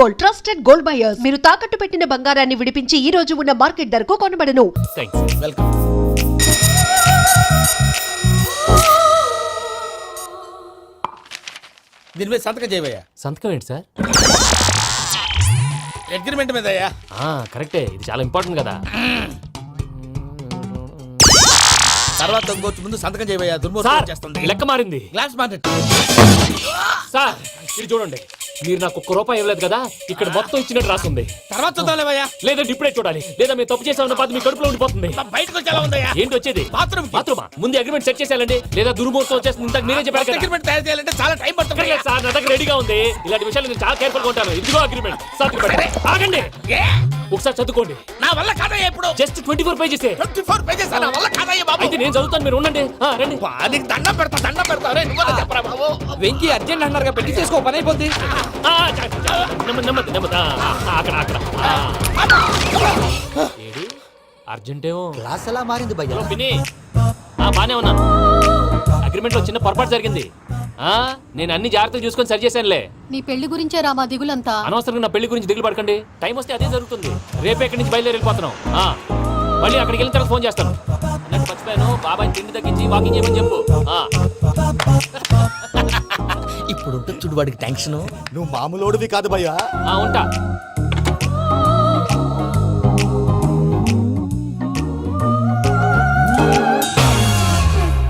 Gold, trusted gold buyers. మీరు తాకట్టు పెట్టిన బంగారాన్ని విడిపించి ఈ రోజు ఉన్న మార్కెట్ ధరకు కొనబడను. వెల్కమ్. దీని మీద సంతకం చేయవయ్యా. సంతకం ఏంటి సార్? అగ్రిమెంట్ మీద అయ్యా. కరెక్టే, ఇది చాలా ఇంపార్టెంట్ కదా. తర్వాత ఇంకొచ్చి ముందు సంతకం చేయవయ్యా. దుర్మోహం చేస్తుంది. లెక్క మారింది. గ్లాస్ మార్కెట్ సార్ ఇది చూడండి, మీరు నాకు ₹1 ఇవ్వలేదు కదా, ఇక్కడ మొత్తం ఇచ్చినట్టు రాస్తుంది. తర్వాత చూద్దాంలేవయ్యా. లేదంటే ఇప్పుడే చూడాలి, లేదా మీరు తప్పు చేసామన్న బాధ మీ కడుపులో ఉండిపోతుంది. బయటకు వచ్చేలా ఉందయ్యా. ఏంటి వచ్చేది? బాత్రూమా? ముందు అగ్రిమెంట్ సెట్ చేసేయాలండి, లేదా దుర్మూర్తం వచ్చేస్తుంది. ఇంతకు మీరే చెప్పారు కదా. అగ్రిమెంట్ తయారు చేయాలంటే చాలా టైం పడుతుంది సార్. నా దగ్గర రెడీగా ఉంది. ఇలాంటి విషయాలు నేను చాలా కేర్ఫుల్ గా ఉంటాను. ఇదిగో అగ్రిమెంట్. ఆగండి, ఒకసారి చదువుకోండి. నా వల్ల కాదయ్యా. ఇప్పుడు జస్ట్ 24 పేజెస్. 24 పేజెస్ నా వల్ల కాదయ్యా బాబు. అయితే నేను చదువుతాను, మీరు ఉండండి. రండి. నీకు దండం పెడతా. రే నువ్వు చెప్పరా బాబు. వెంకీ అర్జెంట్ అన్నారుగా, పెట్టి చేసుకో, పని అయిపోద్ది. నెమ్మది. అక్కడ ఏడి అర్జెంటేమో. క్లాస్ ఎలా మారింది భయ్యా? పిన్ని బానే ఉన్నాను. అగ్రిమెంట్ లో చిన్న పొరపాటు జరిగింది. నేను అన్ని జాగ్రత్తలు చూసుకొని సరి చేశానులే. నీ పెళ్లి గురించే రా మా దిగులంతా. అనవసరంగా నా పెళ్లి గురించి దిగులు పడకండి. టైం వస్తే అదే జరుగుతుంది. రేపే ఇక్కడి నుంచి బయలుదేరి వెళ్ళిపోతున్నాం. మళ్ళీ అక్కడికి వెళ్ళిన తర్వాత ఫోన్ చేస్తాను. నాకు మర్చిపోయాను, బాబాయ్ తిండి తగ్గించి వాకింగ్ చేయమని చెప్పు. ఇప్పుడు ఉంటుంది చూడు వాడికి టెన్షన్. నువ్వు మామూలోడివి కాదు భయ్యా. ఉంటా.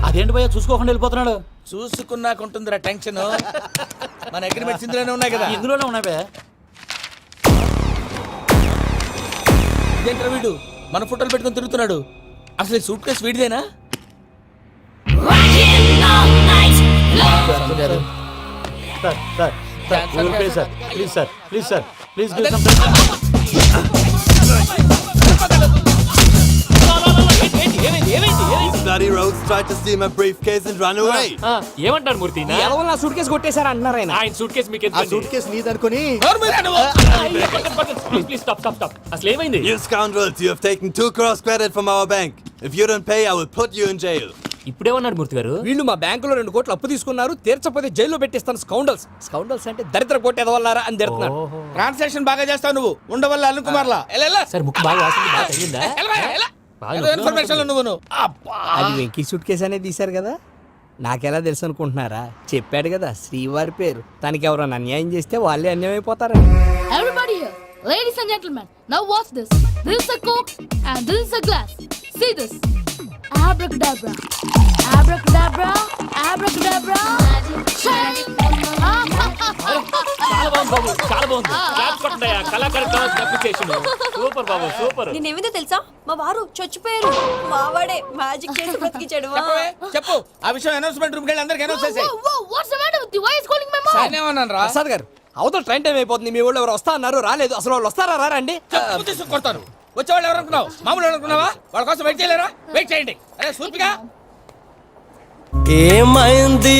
అదేంటి భయ్యా చూసుకోకుండా వెళ్ళిపోతున్నాడు? చూసుకున్నాకుంటుందిరా టెన్షన్. మన అగ్రిమెంట్స్ ఇందులోనే ఉన్నాయి కదా. ఇందులోనే ఉన్నాయి భయ్యా. ఇదేంట్రా వీడు మన ఫోటోలు పెట్టుకొని తిరుగుతున్నాడు. అసలు ఈ సూట్ కేసు వీడిదేనా? Bloody rogues tried to steal my briefcase and run away. ఏమంటారు మూర్తి? ఎవరు నా సూట్ కేసు కొట్టేశారు అంటున్నారు ఆయన. ఆయన సూట్ కేసు మీకు ఆ సూట్ కేసు నీదనుకుని. Please stop. అసలు ఏమైంది? You scoundrels, you have taken 2 crores credit from our bank. If you don't pay, I will put you in jail. ఇప్పుడేమన్నాడు మూర్తి గారు? వీళ్ళు మా బ్యాంకులో 2 కోట్లు అప్పు తీసుకున్నారు, తీర్చపోతే జైల్లో పెట్టిస్తాను. స్కౌండల్స్ అంటే దరిద్ర కొట్టేదవల్లారా అని తిడుతున్నారు. ట్రాన్సాక్షన్ బాగా చేస్తావు నువ్వు. ఉండవల్ల అల్లు కుమార్లా. సార్ ముక్కు బాగా వాసింది, బాగా తగ్గిందా? ఇన్ఫర్మేషన్ నువ్వు. అది వెంకీ సూట్ కేసు అనేది తీశారు కదా, నాకెలా తెలుసు అనుకుంటున్నారా? చెప్పాడు కదా శ్రీవారి పేరు. తనకి ఎవరైనా అన్యాయం చేస్తే వాళ్ళే అన్యాయం అయిపోతారని. Everybody here, ladies and gentlemen, now watch this. This is a coke and this is a glass. See this. Abracadabra. Abracadabra. Abracadabra. చాలా బాగుంది. సూపర్ బాబు, సూపర్. నేనేమిందో తెలుసా? మా వారు చచ్చిపోయారు. మావాడే మ్యాజిక్ చేసి బ్రతికించాడు. చెప్పు ఆ విషయం. అనౌన్స్మెంట్ రూమ్ కెళ్ళి అందరికి అనౌన్స్ చేసేయ్. What's the matter with you? Why is calling my mom? నేనేమన్నాను రా? ప్రసాద్ గారు, అవతల ట్రైన్ టైం అయిపోతుంది. మీ వాళ్ళు ఎవరు వస్తా అన్నారు, రాలేదు. అసలు వాళ్ళు వస్తారా రారా అండి? కొడతాను. వచ్చేవాళ్ళు ఎవరు అనుకున్నావు? మామూలు అనుకున్నావా? వాళ్ళ కోసం వెయిట్ చేయలేరా? వెయిట్ చేయండి. అరే సూపిగా. ఏమైంది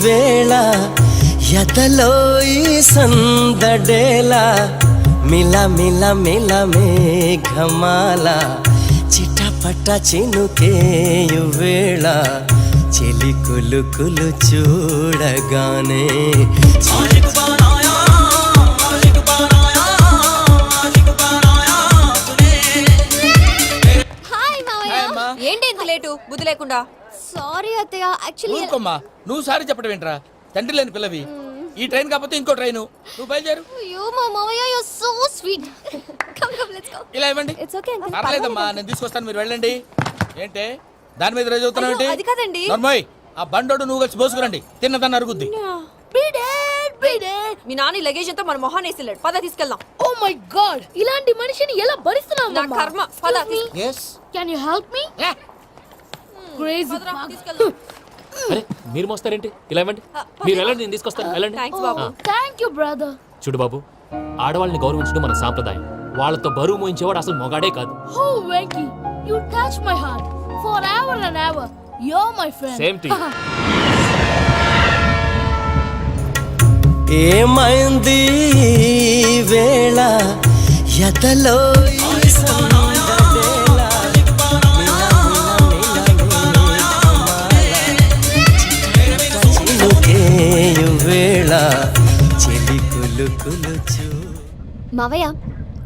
వేళ ఎదలో ఈ సందడేలా, మిల మేఘమాల చిటపట చినుకేయు వేళ, చెలి కులుకులు చూడగానే ఏంటి ఇంత లేటు? బుద్ధి లేకుండా. Sorry అత్తయ్య, actually ఊరుకోమ్మా. నువ్వు సారీ చెప్పడం ఏంట్రా? తండ్రి లేని పిల్లవి. ఈ ట్రైన్ కాకపోతే ఇంకో ట్రైన్. నువ్వు బయలుదేరు. you mama, you're so sweet. Come, let's go. ఇలా ఇవ్వండి. It's okay uncle. పర్లేదమ్మా, నేను తీసుకొస్తాను, మీరు వెళ్ళండి. ఏంటే దాని మీద రోజు అవుతున్నావు ఏంటి? అది కాదండి. నర్మోయ్, ఆ బండోడు నువ్వు కలిసి పోసుకురండి. తిన్నదాన్ని అరుగుద్ది. మీ నాని లగేజ్ అంతా మన మొహాన్ని వేసిల్లాడు. పద తీసుకెళ్దాం. Oh my god, ఇలాంటి మనిషిని ఎలా భరిస్తున్నావు? నా కర్మ. పద. yes Can you help me? Crazy. తీసుకెళ్దాం. అరే మీరు మోస్తారేంటి? ఇలా ఇవ్వండి. మీరు వెళ్ళండి, నేను తీసుకొస్తాను. వెళ్ళండి. Thanks Babu. Thank you brother. చూడు బాబు, ఆడవాళ్ళని గౌరవించడం మన సాంప్రదాయం. వాళ్ళతో బరువు మోయించేవాడు అసలు మొగాడే కాదు. Oh Venky, you touch my heart forever and ever. You're my friend. Same to you. ఏమైంది వేళ ఎదలో ఈ సందడేలా, చినుకేయు వేళ, చెలి కులుకు దిక్కులు చూ మావయ్య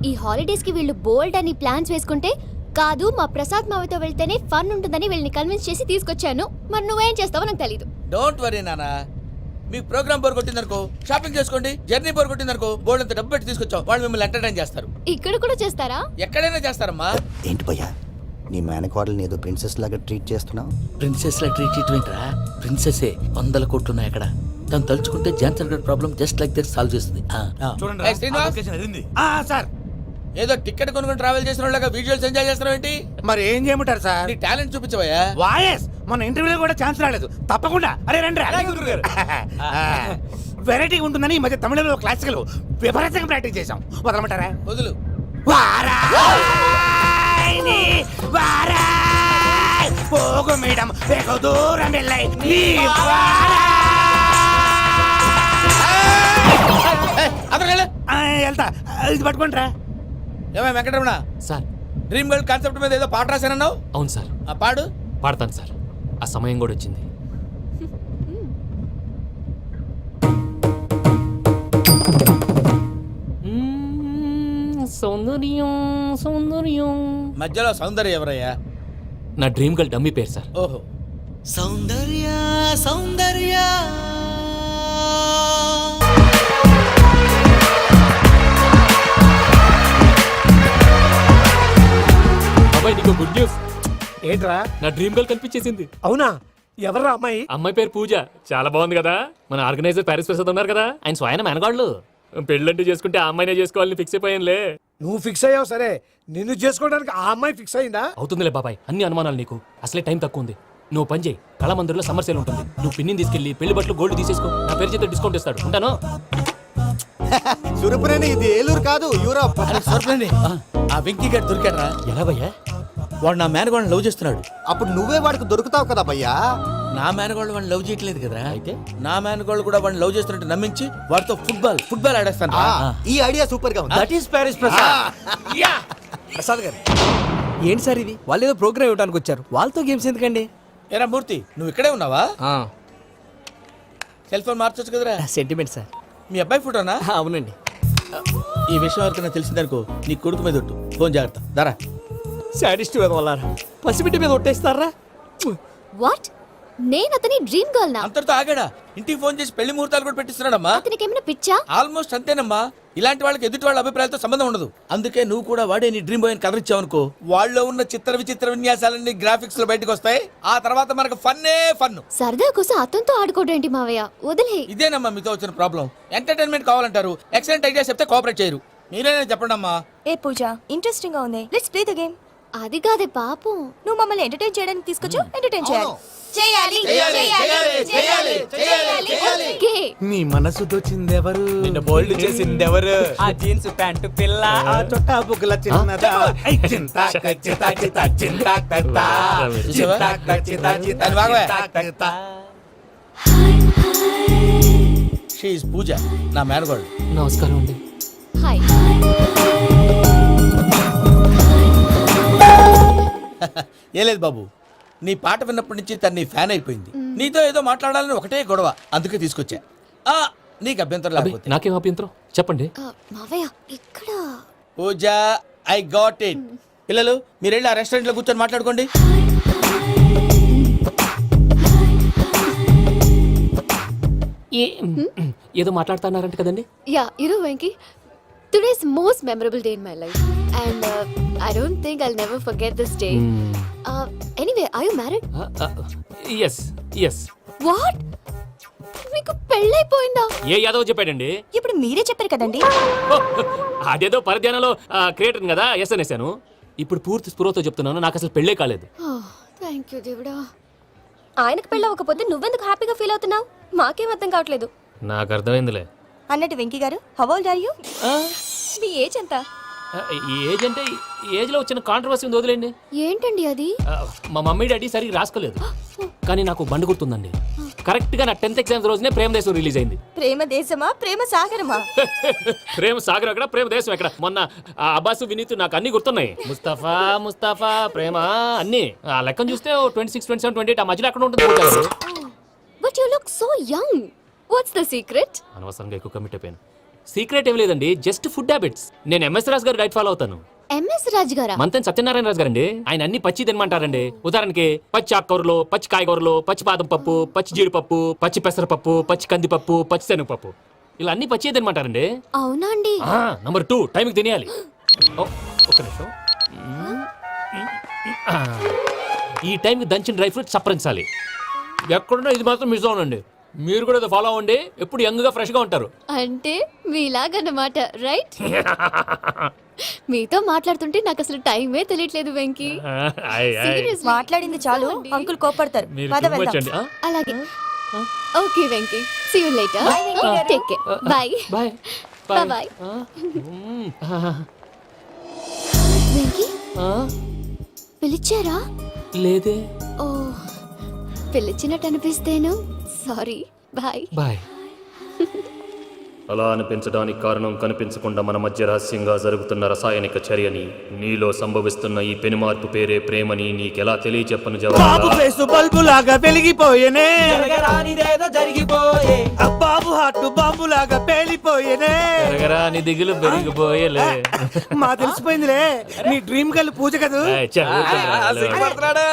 ఈ హాలిడేస్ కి వీళ్ళు బోల్డ్ అని ప్లాన్స్ వేసుకుంటే కాదు మా ప్రసాద్ మావయ్యతో వెళ్తేనే ఫన్ ఉంటుందని వీళ్ళని కన్విన్స్ చేసి తీసుకొచ్చాను. మరి నువ్వేం చేస్తావో నాకు తెలీదు. డోంట్ వరీ నానా, మీకు ప్రోగ్రామ్ బోర్ కొట్టిందనుకో షాపింగ్ చేసుకోండి, జర్నీ బోర్ కొట్టిందనుకో బోర్డు అంత డబ్బు పెట్టి తీసుకొచ్చాం, వాళ్ళు మిమ్మల్ని ఎంటర్టైన్ చేస్తారు. ఇక్కడ కూడా చేస్తారా? ఎక్కడైనా చేస్తారమ్మా. ఏంటి భయ్యా నీ మేనకోడల్ని ఏదో ప్రిన్సెస్ లాగా ట్రీట్ చేస్తున్నావు? ప్రిన్సెస్ లా ట్రీట్ చేయటమేంట్రా? ప్రిన్సెసే 100 కోట్లు ఉన్నాయి అక్కడ. తను తలుచుకుంటే జాన్సన్ గడ్ problem just like that solve చేస్తుంది. ఏయ్, శ్రీనివాస్, సార్ ఏదో టికెట్ కొనుక్కొని ట్రావెల్ చేసిన వాళ్ళగా విజువల్స్ ఎంజాయ్ చేస్తున్నావు ఏంటి? మరి ఏం చేయమంటారు సార్? నీ టాలెంట్ చూపించవయ్యా. వాయస్ మన ఇంటర్వ్యూలో కూడా ఛాన్స్ రాలేదు. తప్పకుండా అరే రండి వెరైటీ ఉంటుందని ఈ మధ్య తమిళంలో క్లాసికల్ విపరీతంగా ప్రాక్టీస్ చేసాం. వదలమంటారా? వదులు. వారాయ్ వారాయ్ పోగు మేడం వెగు దూరం వెళ్ళై నీ వెళ్తా ఇది పట్టుకుంటారా? ఏమై Venkataramana, sir. Dream girl concept మీద ఏదో పాట రాశానన్నావు? అవును సార్. ఆ పాడు. పాడతాను సార్. ఆ సమయం కూడా వచ్చింది. సౌందర్యం సౌందర్యం. మధ్యలో సౌందర్య ఎవరయ్యా? నా డ్రీమ్ గర్ల్ డమ్మీ పేరు సార్. ఓహో. సౌందర్య సౌందర్య బాబాయ్ నీకు గుడ్ న్యూస్. ఏంట్రా? నా డ్రీమ్ గర్ల్ కనిపించేసింది. అవునా? ఎవర్రా అమ్మాయి? అమ్మాయి పేరు పూజ. చాలా బాగుంది కదా. మన ఆర్గనైజర్ ప్యారిస్ ప్రసాద్ ఉన్నారు కదా, ఆయన స్వయం మెనగాళ్ళు. పెళ్ళంటూ చేసుకుంటే ఆ అమ్మాయినే చేసుకోవాలని ఫిక్స్ అయిపోయానులే. నువ్వు ఫిక్స్ అయ్యావు సరే, నిన్ను చేసుకోవడానికి ఆ అమ్మాయి ఫిక్స్ అయిందా? అవుతుందిలే బాబాయ్, అన్ని అనుమానాలు నీకు. అసలే టైం తక్కువ ఉంది. నువ్వు పని చేయి, కళమందిర్లో సమ్మర్ సేల్ ఉంటుంది. నువ్వు పిన్నిని తీసుకెళ్లి పెళ్లి బట్టలు గోల్డ్ తీసేసుకో. నా పేరు చేత డిస్కౌంట్ ఇస్తాడు. ఉంటాను. సురపురేని ఇది ఏలూరు కాదు యూరోప్. ఆ వెంకీ గారు దొరికాడరా? ఎలా భయ్యా? వాడు నా మేనగోళ్ళని లవ్ చేస్తున్నాడు. అప్పుడు నువ్వే వాడికి దొరుకుతావు కదా భయ్యా. నా మేనగోళ్ళు వాడిని లవ్ చేయట్లేదు కదరా. అయితే నా మేనగోళ్ళు కూడా వాడిని లవ్ చేస్తున్నట్టు నమ్మించి వాడితో ఫుట్బాల్ ఆడేస్తాను. ఈ ఐడియా సూపర్ గా ఉంది. That is Paris Prasad. Prasad గారు ఏంటి సార్ ఇది? వాళ్ళు ఏదో ప్రోగ్రామ్ ఇవ్వడానికి వచ్చారు, వాళ్ళతో గేమ్స్ ఎందుకండి? ఏరా మూర్తి, నువ్వు ఇక్కడే ఉన్నావా? సెల్ ఫోన్ మార్చొచ్చు కదరా. Sentiment sir. మీ అబ్బాయి ఫోటోనా? అవునండి. ఈ విషయం ఎవరికైనా తెలిసిందనుకో నీ కొడుకు మీద ఒట్టు. ఫోన్ జాగ్రత్త. దరా సాడిస్ట్ వాళ్ళారా, పసిబిడ్డ మీద ఒట్టేస్తారా? వాట్? నేను అతని డ్రీమ్ గర్ల్ నా? అంతటితో ఆగాడా? ఇంటికి ఫోన్ చేసి పెళ్లి ముహూర్తాలు కూడా పెట్టిస్తున్నాడమ్మా. అతనికి ఏమైనా పిచ్చా? ఆల్మోస్ట్ అంతేనమ్మా. ఇలాంటి వాళ్ళకి ఎదుటి వాళ్ళ అభిప్రాయాలతో సంబంధం ఉండదు. అందుకే నువ్వు కూడా వాడే నీ డ్రీమ్ బాయ్ కవర్ ఇచ్చావనుకో, వాళ్ళలో ఉన్న చిత్ర విచిత్ర విన్యాసాలన్నీ గ్రాఫిక్స్ లో బయటకు వస్తాయి. ఆ తర్వాత మనకు ఫన్నే ఫన్. సరదా కోసం అతనితో ఆడుకోవడం మావయ్య, వదిలే. ఇదేనమ్మా మీతో వచ్చిన ప్రాబ్లం. ఎంటర్టైన్మెంట్ కావాలంటారు, ఎక్సలెంట్ ఐడియా చెప్తే కోఆపరేట్ చేయరు. మీరేనా చెప్పండి అమ్మా. ఏ పూజ, ఇంట్రెస్టింగ్ గా ఉంది. Let's play the game. అది కాదే పాపం. నువ్వు మమ్మల్ని ఎంటర్టైన్ చేయడానికి తీసుకొచ్చావు, ఎంటర్టైన్ చేయాలి. ఓకే. నీ మనసు దోచిందెవరు? నిన్న బోల్డ్ చేసిందెవరు? ఆ జీన్స్ ప్యాంటు పిల్ల, ఆ చొట్టా బుగ్గల చిన్నదా. ఐ చింతా కచ్చితా చితా చింతా కత్తా. చింతా కచ్చితా చితా చింతా కత్తా. షీ ఇస్ పూజ, నా మేనగోడు. నమస్కారం అండి. హాయ్. ఏ లేదు బాబు, నీ పాట విన్నప్పటి నుంచి తను నీ ఫ్యాన్ అయిపోయింది. నీతో ఏదో మాట్లాడాలని ఒకటే గొడవ, అందుకే తీసుకొచ్చా. నీకు అభ్యంతరం అబ్బే, లేకపోతే. నాకేం అభ్యంతరం చెప్పండి. మావయ్య ఇక్కడ. పూజ, ఐ గాట్ ఇట్. పిల్లలు మీరు వెళ్ళి ఆ రెస్టారెంట్ లో కూర్చొని మాట్లాడుకోండి. ఏదో మాట్లాడుతున్నారంట కదండి. Yeah, Venky, today's most memorable day in my life, and I don't think I'll never forget this day. Anyway, are you married? Yes yes. What? మీకు పెళ్ళైపోయిందా? ఏ యాదవ్ చెప్పాడండి? ఇప్పుడు మీరే చెప్పారు కదండి. అదేదో పరధ్యానంలో క్రియేటర్ కదా ఎస్ అనేసాను. ఇప్పుడు పూర్తి స్పృహతో చెప్తున్నాను, నాకు అసలు పెళ్ళే కాలేదు. థ్యాంక్ యూ దేవుడా. ఆయనకు పెళ్ళవకపోతే నువ్వెందుకు హ్యాపీగా ఫీల్ అవుతున్నావు? మాకేం అర్థం కావట్లేదు. నాకు అర్థమైందిలే. అన్నట్టు Venky garu, how old are you? మీ ఏజ్ ఎంత? ఏజ్ అంటే ఏజ్ లో వచ్చిన కాంట్రవర్సీ ఉంది, వదిలేండి. ఏంటండి అది? మా మమ్మీ డాడీ సరిగ్గా రాసుకోలేదు, కానీ నాకు బండి గుర్తుందండి. కరెక్ట్ గా నా 10th ఎగ్జామ్స్ రోజునే ప్రేమ దేశం రిలీజ్ అయింది. ప్రేమ దేశమా, ప్రేమ సాగరమా? ప్రేమ సాగర్ ఎక్కడ, ప్రేమ దేశం ఎక్కడ? మొన్న అబ్బాసు వినీత్ నాకు అన్ని గుర్తున్నాయి. ముస్తఫా ముస్తఫా ప్రేమ అన్ని ఆ లెక్కను చూస్తే 26, 27, 28 ఆ మధ్యలో ఎక్కడ ఉంటుంది. But you look so young. What's the secret? అనవసరంగా ఎక్కువ కమిట్ అయిపోయాను. సీక్రెట్ ఏం లేదండి, జస్ట్ ఫుడ్ హ్యాబిట్స్. నేను ఎంఎస్ రాజు గారు డైట్ ఫాలో అవుతాను. ఎంఎస్ రాజు గారా? మంతెన్ సత్యనారాయణ రాజు గారండి. ఆయన అన్ని పచ్చి తినమంటారండి. ఉదాహరణకి పచ్చి ఆకుకూరలు, పచ్చి కాయగూరలు, పచ్చి బాదం పప్పు, పచ్చి జీడిపప్పు, పచ్చి పెసరపప్పు, పచ్చి కందిపప్పు, పచ్చి శనగపప్పు, ఇలా అన్ని పచ్చి తినమంటారండి. అవునా అండి? నంబర్ 2 టైంకి తినేయాలి. ఒక్క నిమిషం. ఈ టైంకి దంచిన డ్రై ఫ్రూట్స్ సప్పరించాలి. ఎక్కడున్నా ఇది మాత్రం మిస్ అవునండి. మీరు కూడా ఫాలో అవ్వండి, ఎప్పుడు యంగ్ గా ఫ్రెష్ గా ఉంటారు. అంటే మీలాగన్నమాట, రైట్? మీతో మాట్లాడుతుంటే నాకు అసలు టైమే తెలియట్లేదు వెంకీ. Seriously. మాట్లాడింది చాలు, అంకుల్ కోపడతారు. మీరు పద too much వెళ్దాం. అండి. అలాగే. Okay Venky, see you later. Take care. Bye. Bye Bye. Venky పిలిచారా? లేదే. ఓ, పిలిచినట్టు అనిపిస్తేను సారీ. బాయ్. బాయ్. అలా అనిపించడానికి కారణం కనిపించకుండా మన మధ్య రహస్యంగా జరుగుతున్న రసాయనిక చర్యని, నీలో సంభవిస్తున్న ఈ పెనుమార్పు పేరే ప్రేమని నీకెలా తెలియచెప్పను బాబు జవాబు? ఫేసు బల్బు లాగా వెలిగిపోయేనే, బాబు హార్ట్ బాంబు లాగా పేలిపోయేనే. నీ దిగులు పెరిగిపోయేలే. మా తెలిసిపోయిందిలే, నీ డ్రీమ్ గర్ల్ పూజ కదా. ఏయ్, చల్, ఊరుకోండి.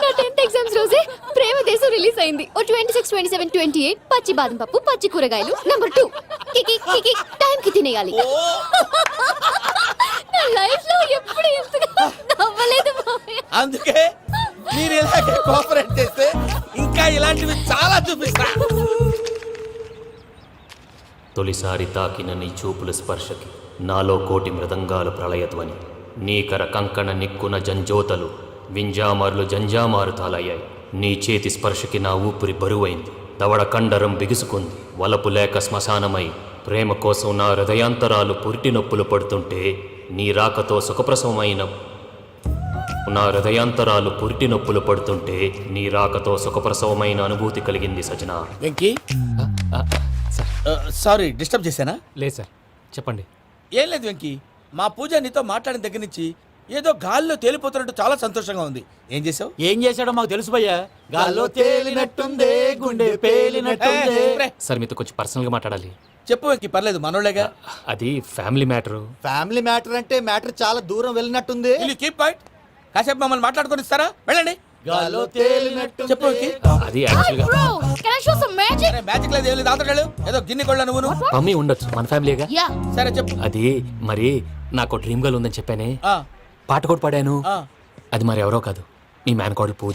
నా 10th ఎగ్జామ్స్ రోజే ప్రేమ దేశం రిలీజ్ అయింది. ఓ 26, 27, 28 పచ్చి బాదం పప్పు, పచ్చి కూరగాయలు. నంబర్ 2 కికి కికి టైం కి తినేయాలి. నా లైఫ్ లో ఎప్పుడు ఇంతగా నవ్వలేదు మామయ్య. అందుకే మీరు ఇలాగే కోఆపరేట్ చేస్తే ఇంకా ఇలాంటివి చాలా చూపిస్తా. తొలిసారి తాకిన నీ చూపుల స్పర్శకి నాలో కోటి మృదంగాలు ప్రళయధ్వని, నీకర కంకణ నిక్కున జంజోతలు వింజామార్లు జంజామారు తాలయ్యాయి. నీ చేతి స్పర్శకి నా ఊపిరి బరువైంది, దవడ కండరం బిగుసుకుంది. వలపు లేక శ్మశానమై ప్రేమ కోసం నా హృదయాంతరాలు పురిటి నొప్పులు పడుతుంటే, నీ రాకతో సుఖప్రసవమైన నా హృదయాంతరాలు పురిటి నొప్పులు పడుతుంటే నీ రాకతో సుఖప్రసవమైన అనుభూతి కలిగింది సజనా. వెంకీ సారీ డిస్టర్బ్ చేశానా? లేదు సార్, చెప్పండి. ఏం లేదు వెంకీ, మా పూజ నీతో మాట్లాడిన దగ్గర నుంచి ఏదో గాల్లో తేలిపోతున్నట్టు చాలా సంతోషంగా ఉంది. ఏం చేసావు? ఏం చేశాడో మాకు తెలుసు భయ్యా. గాల్లో తేలినట్టుందే, గుండె పేలినట్టుందే. సార్ మీతో కొంచెం పర్సనల్ గా మాట్లాడాలి. చెప్పు వెంకీ, పర్లేదు మనోళ్ళేగా. అది ఫ్యామిలీ మ్యాటరు. ఫ్యామిలీ మ్యాటర్ అంటే మ్యాటర్ చాలా దూరం వెళ్ళినట్టుంది. Keep point. కాసేపు మమ్మల్ని మాట్లాడుకొని ఇస్తారా? వెళ్ళండి. గాల్లో తేలినట్టు చెప్పు వెంకీ. అది యాక్చువల్ గా Bro, can I show some magic? Magic లేదు, ఏం లేదు. ఆతడాలు ఏదో గిన్నె కొళ్ళ నువ్వు. మమ్మీ ఉండొచ్చు, మన ఫ్యామిలీగా. Yeah. సరే చెప్పు. అది మరి నాకు డ్రీమ్ గర్ల్ ఉందని చెప్పానే, ఆ, పాట కూడా పాడాను. ఆ. అది మరి ఎవరో కాదు, మీ మేనకోడలు పూజ.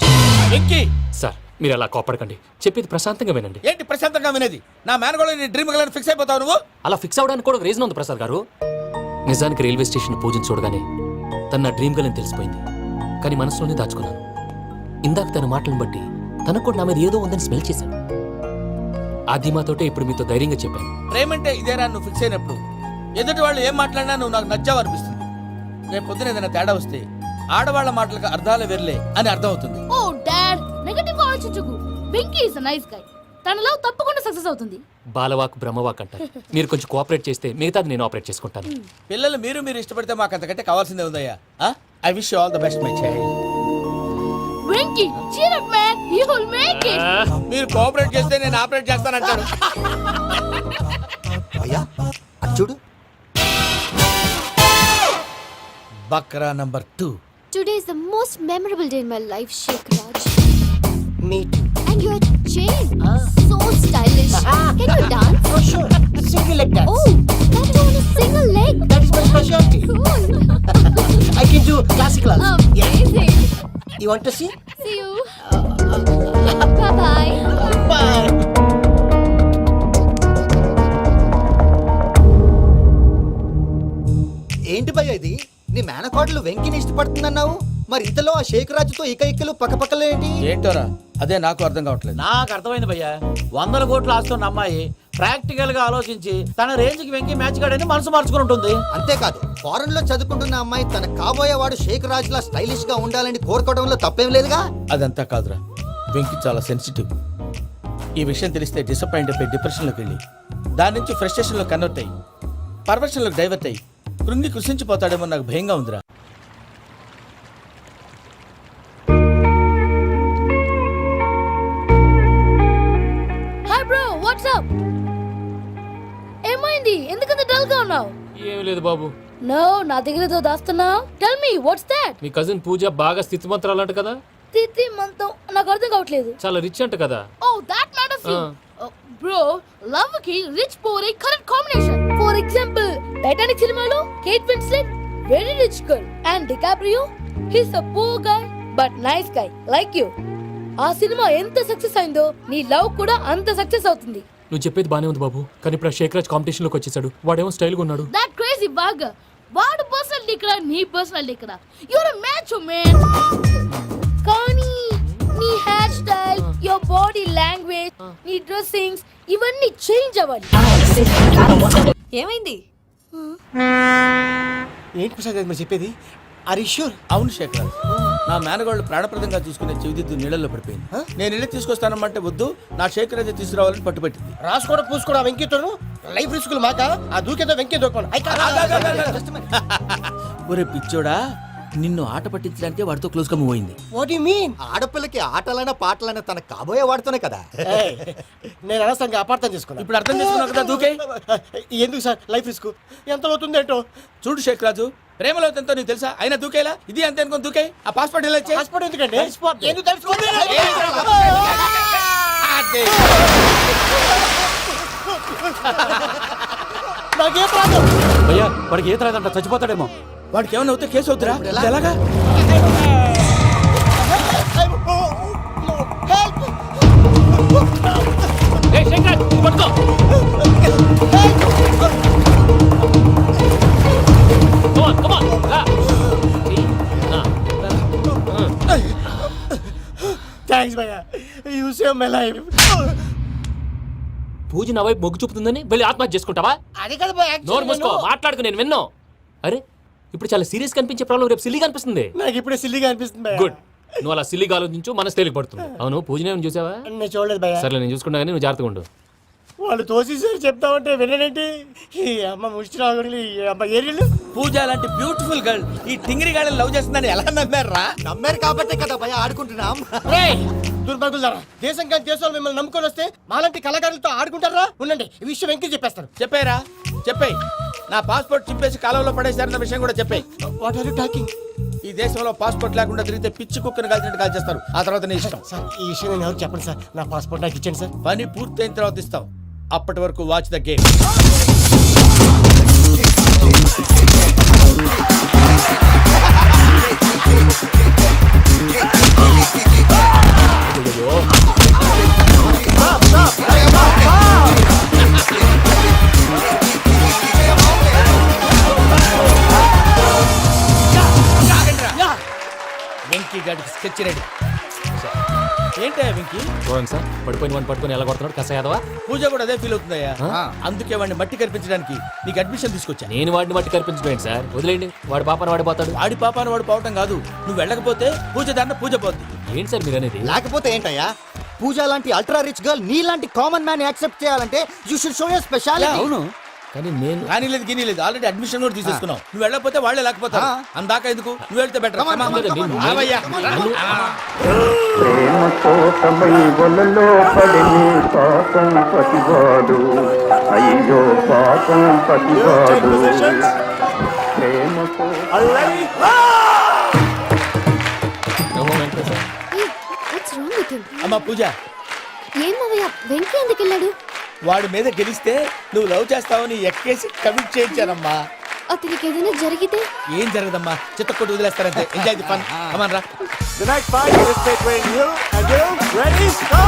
వెంకీ సార్ మీరు అలా కోపడకండి, చెప్పేది ప్రశాంతంగా వినండి. ఏంటి ప్రశాంతంగా వినేది? నా మేనగోళ్ళు నీ డ్రీమ్ గర్ల్ ఫిక్స్ అయిపోతావు నువ్వు. అలా ఫిక్స్ అవడానికి కూడా ఒక రీజన్ ఉంది ప్రసాద్ గారు. నిజానికి రైల్వే స్టేషన్ పూజను చూడగానే తన నా డ్రీమ్ గర్ల్ అని తెలిసిపోయింది, కానీ మనసులోనే దాచుకున్నాను. ఇందాక తన మాటలను బట్టి తనకు కూడా నా మీద ఏదో ఉందని స్మెల్ చేశాను. ఆ ధీమాతోటే ఇప్పుడు మీతో ధైర్యంగా చెప్పాను. ప్రేమంటే ఇదేరా నువ్వు ఫిక్స్ అయినప్పుడు ఎదుటి వాళ్ళు ఏం మాట్లాడినా నువ్వు నాకు నచ్చావు అనిపిస్తుంది. రేపు పొద్దున ఏదైనా తేడా వస్తే ఆడవాళ్ల మాటలకు అర్థాలు వెర్లే అని అర్థం అవుతుంది. Oh, Dad, నెగటివ్ గా ఆలోచించకు. Venky is a nice guy. తన లవ్ తప్పకుండా సక్సెస్ అవుతుంది. బాలవాక్ బ్రహ్మవాక్ అంటారు. మీరు కొంచెం కోఆపరేట్ చేస్తే మిగతాది నేను ఆపరేట్ చేసుకుంటాను. పిల్లలు మీరు ఇష్టపడితే మాకు అంతకంటే కావాల్సిందే ఉందయ్యా. I wish you all the best my child. Venky, cheer up man, you will make it. మీరు కోఆపరేట్ చేస్తే నేను ఆపరేట్ చేస్తానంటారు. అయ్యా అది చూడు. Bakra number 2. Today is the most memorable day in my life, Sheikh Raj. Me too. And your chain, so stylish. Can you dance? Oh sure. Single leg dance. Oh, that is on a single leg. That is my specialty. Cool. I can do classical also. Amazing. You want to see? See you. Bye-bye. Bye. ఏంటి భయ్య ఇది? నీ మేనకోడలు వెంకిని ఇష్టపడుతుందన్నావు, మరి ఇంతలో ఆ షేక్ రాజుతో ఇకలు పక్కపక్కలు ఏంటి? ఏంటోరా అదే నాకు అర్థం కావట్లేదు. నాకు అర్థమైంది భయ్య. 100 కోట్లు ఆస్తున్న అమ్మాయి ప్రాక్టికల్ గా ఆలోచించి తన రేంజ్ కి వెంకి మ్యాచ్ కాడని మనసు మార్చుకుని ఉంటుంది. అంతేకాదు, ఫారెన్ లో చదువుకుంటున్న అమ్మాయి తన కాబోయేవాడు షేక్ రాజ్ లా స్టైలిష్ గా ఉండాలని కోరుకోవడంలో తప్పేం లేదుగా. అదంతా కాదురా, వెంకి చాలా సెన్సిటివ్. ఈ విషయం తెలిస్తే డిసప్పాయింట్ అయిపోయి డిప్రెషన్లోకి వెళ్ళి దాని నుంచి ఫ్రస్ట్రేషన్లో కన్వర్ట్ అయ్యి పర్వర్షన్లోకి డైవర్ట్ అయ్యి కృంగి కృషించిపోతాడేమో నాకు భయంగా ఉందిరా. వాట్సాప్ ఏమైంది? ఎందుకంత డల్ గా ఉన్నావు? ఏమీ లేదు బాబు. నో, నా దగ్గర ఏదో దాస్తున్నావు. Tell me what's that? మీ కజిన్ పూజ బాగా స్థితిమంతరాలు అంట కదా. తిత్తి మంతం నాకు అర్థం కావట్లేదు. చాలా రిచ్ అంట కదా. Oh that matters you. Bro, love కి రిచ్ పూర్ ఏ correct combination. For example Titanic సినిమాలో Kate Winslet very rich girl and DiCaprio he's a poor guy but nice guy like you. ఆ సినిమా ఎంత సక్సెస్ అయిందో నీ లవ్ కూడా అంత సక్సెస్ అవుతుంది. నువ్వు చెప్పేది బానే ఉంది బాబు, కానీ ఇప్పుడు శేఖర్ రాజ్ కాంపిటీషన్ లోకి వచ్చేసాడు. వాడేమో స్టైల్ గా ఉన్నాడు. That crazy bag. వాడు పర్సనల్ ఇక్కడ, నీ పర్సనల్ ఇక్కడ. You're a match man. కానీ నీ hair style, your body language, నీ డ్రెస్సింగ్స్ ఇవన్నీ చేంజ్ అవ్వాలి. ఏమైంది? ఏంటి ప్రసాద్ గారు మీరు చెప్పేది? Are you sure? అవును శేఖర్, నా మేనగాళ్ళు ప్రాణప్రదంగా చూసుకునే చెవిదిద్దు నీళ్ళల్లో పడిపోయింది. నేను ఇల్లు తీసుకొస్తానమ్మంటే వద్దు, నా శేఖర్ అయితే తీసుకురావాలని పట్టుబట్టింది. రాసుకోవడం పూసుకోవడం ఆ వెంకీతోను లైఫ్ రిస్కులు మాక. ఆ దూకేదో వెంకీ దూకోను. ఒరే పిచ్చోడా, నిన్ను ఆట పట్టించడానికి వాడితో క్లోజ్ గా మూవ్ అయింది. What you mean? ఆడపిల్లకి ఆటలైనా పాటలైనా తన కాబోయే వాడుతోనే కదా. నేను అనవసరంగా అపార్థం చేసుకున్నా. ఇప్పుడు అర్థం చేసుకున్నావు కదా, దూకే. ఎందుకు సార్ లైఫ్ రిస్క్? ఎంత అవుతుంది ఏంటో చూడు శేఖర్ రాజు, ప్రేమలో ఎంతో నీకు తెలుసా? అయినా దూకేలా? ఇది అంతే అనుకుని దూకే. ఆ పాస్పోర్ట్ ఎలా ఇచ్చే? పాస్పోర్ట్ ఎందుకండి? ఎందుకు తెలుసుకోండి? నాకేం ప్రాబ్లం? భయ్యా, వాడికి ఈత రాదంట, చచ్చిపోతాడేమో. వాడికి ఏమన్నా అవుతే కేసు అవుతురా? ఎలాగా? ఏయ్ శేఖర్, పట్టుకో. Come on, రా. థ్యాంక్స్ భయ్యా, యు సేవ్ మై లైఫ్. పూజ నా వైపు మొగ్గు చూపుతుందని వెళ్ళి ఆత్మహత్య చేసుకుంటావా? అది కదా భయ్యా. నోరు మూసుకో, మాట్లాడుకు, నేను విన్నో. అరే, ఇప్పుడు చాలా సీరియస్ కనిపించే ప్రాబ్లం రేపు సిల్లీగా అనిపిస్తుంది. నాకు ఇప్పుడే సిల్లీగా అనిపిస్తుంది భయ్యా. గుడ్, నువ్వు అలా సిల్లీగా ఆలోచించు, మనసు తేలిక పడుతుంది. అవును, పూజనే చూసావా? నేను చూడలేదు భయ్యా. సరే, నేను చూసుకుంటా కానీ నువ్వు జాగ్రత్తగా ఉండు. వాళ్ళు తోసేసారు చెప్తామంటే విననేంటి? ఈ అమ్మ ముష్టి రాగులు, ఈ అమ్మ ఏరియలు. పూజ లాంటి బ్యూటిఫుల్ గర్ల్ ఈ టింగిరి గాడిని లవ్ చేస్తుందని ఎలా నమ్మారా? నమ్మారు కాబట్టే కదా భయ ఆడుకుంటున్నాం. దుర్భగులారా, దేశం కానీ దేశాలు మిమ్మల్ని నమ్ముకొని వస్తే మాలాంటి కళాకారులతో ఆడుకుంటారా? ఉండండి, ఈ విషయం వెంకీ చెప్పేస్తారు. చెప్పారా? చెప్పేయ్. నా పాస్పోర్ట్ చింపేసి కాలంలో పడేశారన్న విషయం కూడా చెప్పేయ్. What are you talking? ఈ దేశంలో పాస్పోర్ట్ లేకుండా తిరిగితే పిచ్చి కుక్కను కాల్చినట్టు కాల్చేస్తారు. ఆ తర్వాత నీ ఇష్టం. సార్, ఈ విషయం నేను ఎవరు చెప్పండి సార్. నా పాస్పోర్ట్ నాకు ఇచ్చండి సార్. పని పూర్తయిన తర్వాత ఇస్తాం. అప్పటి వరకు వాచ్ ద గేమ్. వెంకీ గాడికి స్కెచ్ రెడీ. ఏంటయ్యా వెంకీ? చూడండి సార్, పడిపోయిన వాడిని పట్టుకొని ఎలా కొడుతున్నాడు కస యాదవా. పూజ కూడా అదే ఫీల్ అవుతుందయ్యా. అందుకే వాడిని మట్టి కనిపించడానికి నీకు అడ్మిషన్ తీసుకొచ్చా. నేను వాడిని మట్టి కనిపించబోయింది సార్, వదిలేండి. వాడి పాపను వాడిపోతాడు. వాడి పాపాను వాడు పోవటం కాదు, నువ్వు వెళ్ళకపోతే పూజ దాంట్లో పూజ పోద్ది. ఏంటి సార్ మీరు అనేది? లేకపోతే ఏంటయ్యా, పూజ లాంటి అల్ట్రా రిచ్ గర్ల్ నీ లాంటి కామన్ మ్యాన్ యాక్సెప్ట్ చేయాలంటే you should show your speciality. అవును, కానీ నేను కానీ లేదు గిని లేదు, ఆల్రెడీ అడ్మిషన్ కూడా తీసేసుకున్నావు. నువ్వు వెళ్ళకపోతే వాళ్ళే లేకపోతారు. అందాక ఎందుకు, నువ్వు వెళ్తే బెటర్. ప్రేమ కోసమై వలలో పడిని పాపం పతివాడు, అయ్యో పాపం పతివాడు. ప్రేమ అమ్మా పూజ, ఏం మావయ్య, వెంకీ ఎందుకు వెళ్ళాడు? వాడి మీద గెలిస్తే నువ్వు లవ్ చేస్తావని ఎక్కేసి కమిట్ చేయించానమ్మా. అతనికి ఏదైనా జరిగితే? ఏం జరగదమ్మా, చిత్తకొట్టు వదిలేస్తారంతే. Enjoy the fun. కమాన్ రా. The next fight is between you and you. Ready? Go!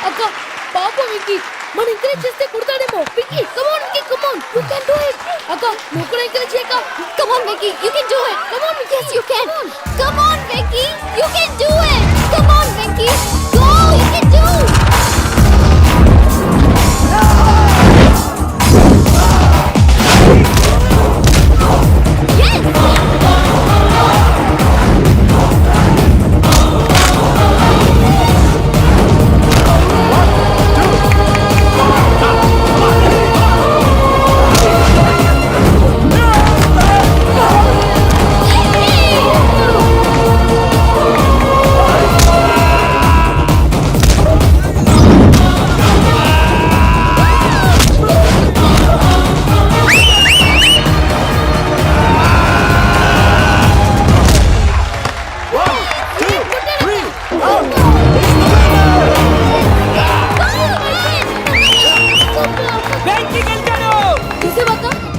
అక్క, పాపం విక్కీ, మనం ఎంకరేజ్ చేస్తే కుడతాడేమో. Vicky, come on Vicky, come on, you can do it. అక్క, నువ్వు కూడా ఎంకరేజ్ చేయక. Come on, Vicky, you can do it. Come on, yes, you can. Come on, Vicky, you can do it. Come on, Vicky, go, you can do.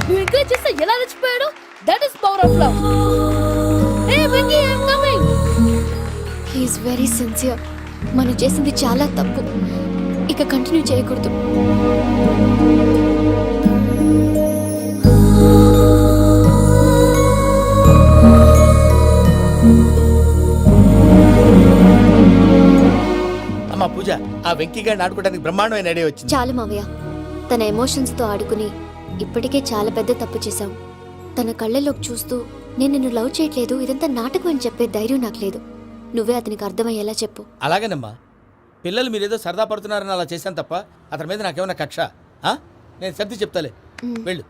నువ్వు encourage చేస్తే ఎలా రెచ్చిపోయాడు? That is power of love. Hey Venky, I am coming. He's very sincere. మనం చేసింది చాలా తప్పు, ఇక continue చేయకూడదు. అమ్మా పూజ, ఆ వెంకీ గారిని ఆడుకోవడానికి బ్రహ్మాండమైన ఐడియా వచ్చింది. చాలు మావయ్య, తన ఎమోషన్స్తో ఆడుకుని ఇప్పటికే చాలా పెద్ద తప్పు చేశాం. తన కళ్ళలోకి చూస్తూ నేను నిన్ను లవ్ చేయట్లేదు, ఇదంతా నాటకం అని చెప్పే ధైర్యం నాకు లేదు. నువ్వే అతనికి అర్థమయ్యేలా చెప్పు. అలాగేనమ్మా, పిల్లలు మీరేదో సరదా పడుతున్నారని అలా చేశాను తప్ప అతని మీద నాకేమన్నా కక్ష? నేను సర్ది చెప్తాలే, వెళ్ళు.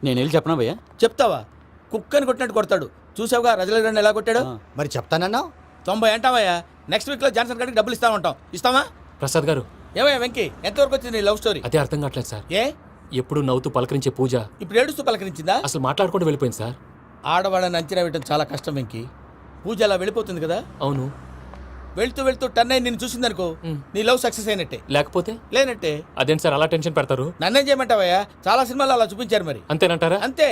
నేను వెళ్ళి చెప్పనా భయ్యా? చెప్తావా? కుక్కని కొట్టినట్టు కొడతాడు. చూసావుగా రజలగడ్డ ఎలా కొట్టాడు? మరి చెప్తానన్నావు. 90 అంటావయ్యా. నెక్స్ట్ వీక్ లో జాన్సన్ గారికి డబ్బులు ఇస్తా ఉంటాం. ఇస్తావా? ప్రసాద్ గారు, ఏమయ్యా వెంకీ, ఎంతవరకు వచ్చింది నీ లవ్ స్టోరీ? అదే అర్థం కావట్లేదు సార్. ఏ ఎప్పుడు నవ్వుతూ పలకరించే పూజ ఇప్పుడు ఏడుస్తూ పలకరించిందా? అసలు మాట్లాడుకుంటూ వెళ్ళిపోయింది సార్. ఆడవాళ్ళని అంచనా వేయడం చాలా కష్టం వెంకీ. పూజ అలా వెళ్ళిపోతుంది కదా. అవును. వెళ్తూ వెళ్తూ టర్న్ అయి నిన్ను చూసిందనుకో, నీ లవ్ సక్సెస్ అయినట్టే. లేకపోతే లేనట్టే. అదేంటి సార్ అలా టెన్షన్ పెడతారు? నన్నేం చేయమంటావయ్యా? చాలా సినిమాలు అలా చూపించారు మరి. అంతేనంటారా? అంతే.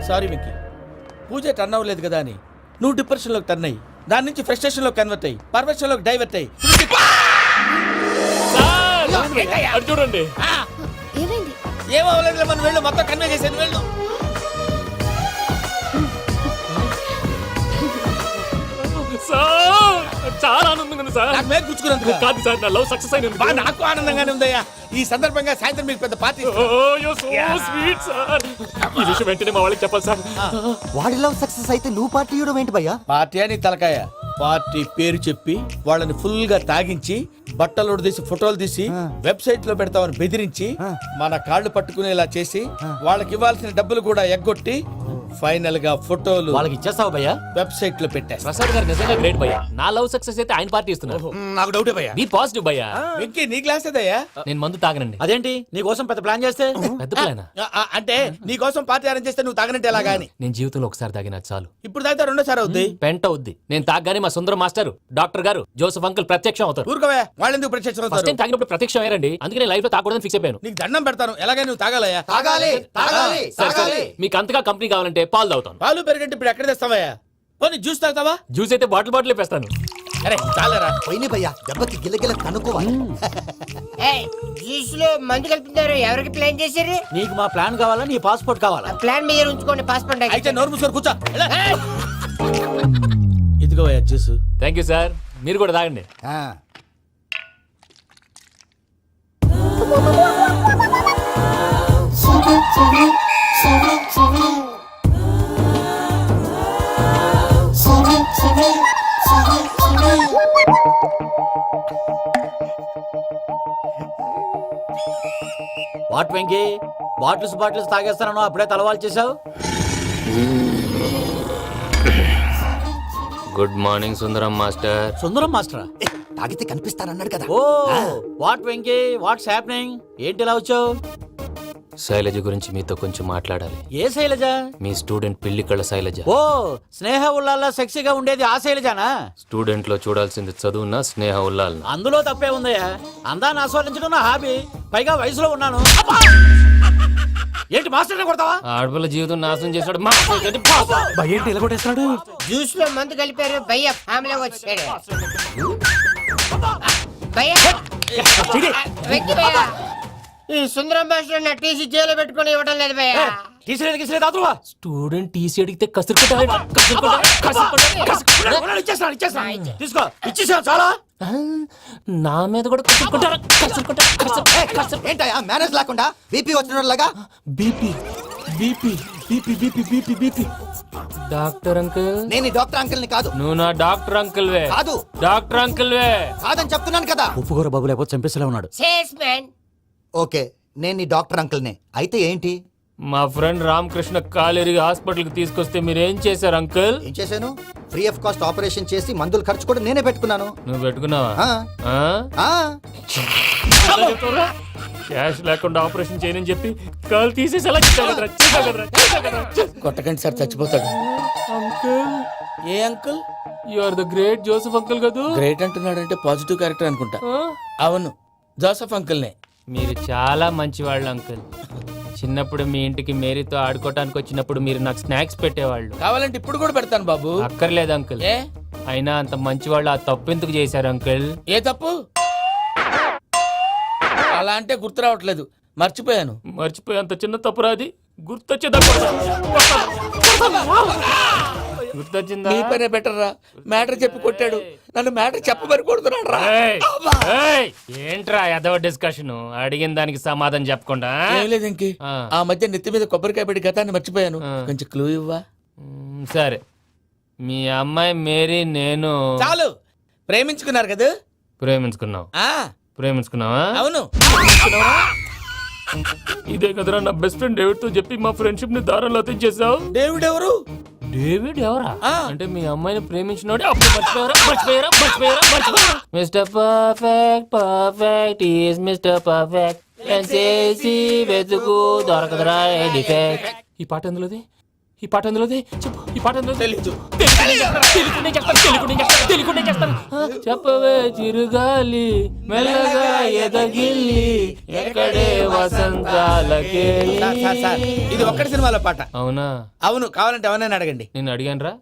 సారీ వెంకీ, పూజ టర్న్ అవ్వలేదు కదా అని నువ్వు డిప్రెషన్లోకి టర్న్ అయ్యి దాని నుంచి ఫ్రస్ట్రేషన్లోకి కన్వర్ట్ అయ్యి పర్వర్షన్లోకి డైవర్ట్ అయ్యి చూడండి. ఏమైంది? ఏమవ్వలేదు, మనం వెళ్ళు, మొత్తం కన్వే చేసేది వెళ్ళు. చాలా ఆనందంగా ఉంది సార్. నాకు మీద కూర్చుకున్నందుకు కాదు సార్, నా లవ్ సక్సెస్ అయినందుకు. నాకు ఆనందంగానే ఉందయ్యా. ఈ సందర్భంగా సాయంత్రం మీకు పెద్ద పార్టీ. Sweet sir. ఈ విషయం వెంటనే మా వాళ్ళకి చెప్పాలి సార్. వాడి లవ్ సక్సెస్ అయితే నువ్వు పార్టీ ఇవ్వడం ఏంటి భయ్యా? పార్టీ అని తలకాయ. పార్టీ పేరు చెప్పి వాళ్ళని ఫుల్ గా తాగించి బట్టలు తీసి ఫోటోలు తీసి వెబ్సైట్ లో పెడతామని బెదిరించి మన కాళ్ళు పట్టుకునేలా చేసి వాళ్ళకి ఇవ్వాల్సిన డబ్బులు కూడా ఎగ్గొట్టి ఫైనల్ గా ఫోటోలు వాళ్ళకి ఇచ్చేస్తావా భయ్యా? వెబ్సైట్ లో పెట్టేస్తా. ప్రసాద్ గారు నిజంగా గ్రేట్ భయ్యా. నా లవ్ సక్సెస్ అయితే ఆయన పార్టీ ఇస్తున్నారు. నాకు డౌటే భయ్యా. బీ పాజిటివ్ భయ్యా. వెంకీ నీ గ్లాస్ ఏదయ్యా? నేను మందు తాగనండి. అదేంటి నీ కోసం పెద్ద ప్లాన్ చేస్తే? పెద్ద ప్లానా? అంటే నీ కోసం పార్టీ అరేంజ్ చేస్తే నువ్వు తాగనంటే ఎలాగా అని. నేను జీవితంలో ఒకసారి తాగినా చాలు. ఇప్పుడు తాగితే రెండోసారి అవుద్ది. పెంట అవుద్ది. నేను తాగగానే మా సుందరం మాస్టర్, డాక్టర్ గారు, జోసెఫ్ అంకుల్ ప్రత్యక్షం అవుతారు. ఊరుకోవా, వాళ్ళెందుకు ప్రత్యక్షం ఫస్ట్ అవుతారు? టైం తాగినప్పుడు ప్రత్యక్షం అయ్యారండి. అందుకే నేను లైఫ్ లో తాగకూడదని ఫిక్స్ అయిపోయాను. నీకు దండం పెడతాను, ఎలాగే నువ్వు తాగాలయ్యా. తాగాలి తాగాలి సరే సరే, మీకు అంతగా కంపెనీ కావాలంటే పాలు తాగుతాను. పాలు పెరిగంటే ఇప్పుడు ఎక్కడ తెస్తావయ్యా? పోనీ జ్యూస్ తాగుతావా? జ్యూస్ అయితే బాటిల్ వేస్తాను. అరే చాలరా. పోయిన భయ్యా, దెబ్బకి గిల్లగిల్ల కనుక్కోవాలి. జ్యూస్ లో మందు కలుపుతున్నారు. ఎవరికి ప్లాన్ చేశారు? నీకు మా ప్లాన్ కావాలా? నీ పాస్పోర్ట్ కావాలా? ప్లాన్ మీద ఉంచుకోండి, పాస్పోర్ట్ అయితే నోరు మూసుకొని కూర్చో. ఇదిగోవయ్యా జ్యూస్. Thank you sir. మీరు కూడా తాగండి. వాట్ వెంకీ, బాటిల్స్ తాగేస్తానో అప్పుడే తలవాలు చేసావు. Good morning Sundaram master. Sundaram మాస్టరా? తాగితే కనిపిస్తారన్నాడు కదా. Oh what Venky, what's happening? ఏంటి ఇలా వచ్చావు? శైలజ గురించి మీతో కొంచెం మాట్లాడాలి. ఏ శైలజ? మీ స్టూడెంట్ పిల్లి కళ్ళ శైలజ. ఓ స్నేహ ఉల్లాల్లో సెక్సీగా ఉండేది ఆ శైలజానా? స్టూడెంట్ లో చూడాల్సింది చదువునా స్నేహ ఉల్లాలనా? అందులో తప్పే ఉందయ్యా. అందాన్ని ఆస్వాదించడం నా హాబీ. పైగా వయసులో ఉన్నాను. ఏంటి మాస్టర్ కొడతావా? ఆడపిల్ల జీవితం నాశనం చేశాడు. ఏంటి ఇలా కొట్టేస్తున్నాడు? జ్యూస్ లో మందు కలిపారు. భయ్య ఫ్యామిలీ వచ్చాడు. భయ్య వెక్కి భయ్య, ఈ సుందరం మాస్టర్ నా టీసీ జైల్లో పెట్టుకొని ఇవ్వడం లేదు భయ్య. తీసిలేదు స్టూడెంట్ టీసీ అడిగితే తీసుకో, ఇచ్చేసాను చాలా. నా మీద కూడా ఏంటయ్యా మేనేజ్ లేకుండా బీపీ వచ్చినలాగా? BP BP BP BP BP BP. Doctor uncle, నేను ఈ డాక్టర్ అంకుల్ ని కాదు. నువ్వు నా డాక్టర్ అంకుల్ వే. కాదు డాక్టర్ అంకుల్ వే. కాదని చెప్తున్నాను కదా. ఉప్పుకూర బాబు లేకపోతే చంపేసేలా ఉన్నాడు. Sales man. ఓకే, నేను ఈ డాక్టర్ అంకుల్ నే. అయితే ఏంటి? మా ఫ్రెండ్ రామకృష్ణ కాలేరి హాస్పిటల్ కి తీసుకొస్తే మీరేం చేశారు అంకుల్? ఏం చేశాను? ఫ్రీ ఆఫ్ కాస్ట్ ఆపరేషన్ చేసి మందులు ఖర్చు కూడా నేనే పెట్టుకున్నాను. నువ్వు పెట్టుకున్నావా? క్యాష్ లేకుండా ఆపరేషన్ చేయనని చెప్పి కాల్ తీసేసి ఎలా కొట్టకండి సార్, చచ్చిపోతాడు. ఏ uncle? You are the great Joseph uncle కదూ. గ్రేట్ అంటున్నాడంటే పాజిటివ్ క్యారెక్టర్ అనుకుంటా. అవును, జోసఫ్ అంకుల్నే. మీరు చాలా మంచివాళ్ళు అంకుల్. చిన్నప్పుడు మీ ఇంటికి మేరీతో ఆడుకోవటానికి వచ్చినప్పుడు మీరు నాకు స్నాక్స్ పెట్టేవాళ్ళు. కావాలంటే ఇప్పుడు కూడా పెడతాను బాబు. అక్కర్లేదు అంకుల్. ఏ అయినా అంత మంచివాళ్ళు ఆ తప్పు ఎందుకు చేశారు అంకుల్? ఏ తప్పు? అలా అంటే గుర్తు రావట్లేదు, మర్చిపోయాను. మర్చిపోయి అంత చిన్న తప్పు రాది గుర్తొచ్చిందా? నీ పనే బెటర్ రా. మ్యాటర్ చెప్పి కొట్టాడు, నన్ను మ్యాటర్ చెప్పమని కొడుతున్నాడు రా. ఏంట్రా ఎదవ డిస్కషన్? అడిగిన దానికి సమాధానం చెప్పకుండా. ఏం లేదు ఇంకే, ఆ మధ్య నెత్తి మీద కొబ్బరికాయ పెట్టి గతాన్ని మర్చిపోయాను. కొంచెం క్లూ ఇవ్వా? సరే, మీ అమ్మాయి మేరీ నేను చాలు. ప్రేమించుకున్నారు కదా? ప్రేమించుకున్నావు. ప్రేమించుకున్నావా? అవును. ఇదే కదరా నా బెస్ట్ ఫ్రెండ్ డేవిడ్ తో చెప్పి మా ఫ్రెండ్షిప్ ని దారంలో అతించేసావు. డేవిడ్ ఎవరు? డేవిడ్ ఎవరా? అంటే మీ అమ్మాయిని ప్రేమించినోడే అప్పుడు మర్చిపోయారా? Mister perfect perfect is mister perfect చేసి వెతుకు దొరకదురా డిఫెక్ట్. ఈ పాట ఎందులోది? చెప్పు. ఈ పాట ఎందులో? తెలీదు. చెప్పవే చిరుగాలి మెల్లగా ఎదగిల్లి ఎక్కడే వసంతాలకే. ఇది ఒక్కటి సినిమాలో పాట. అవునా? అవును. కావాలంటే ఎవరైనా అడగండి. నేను అడిగాను రా.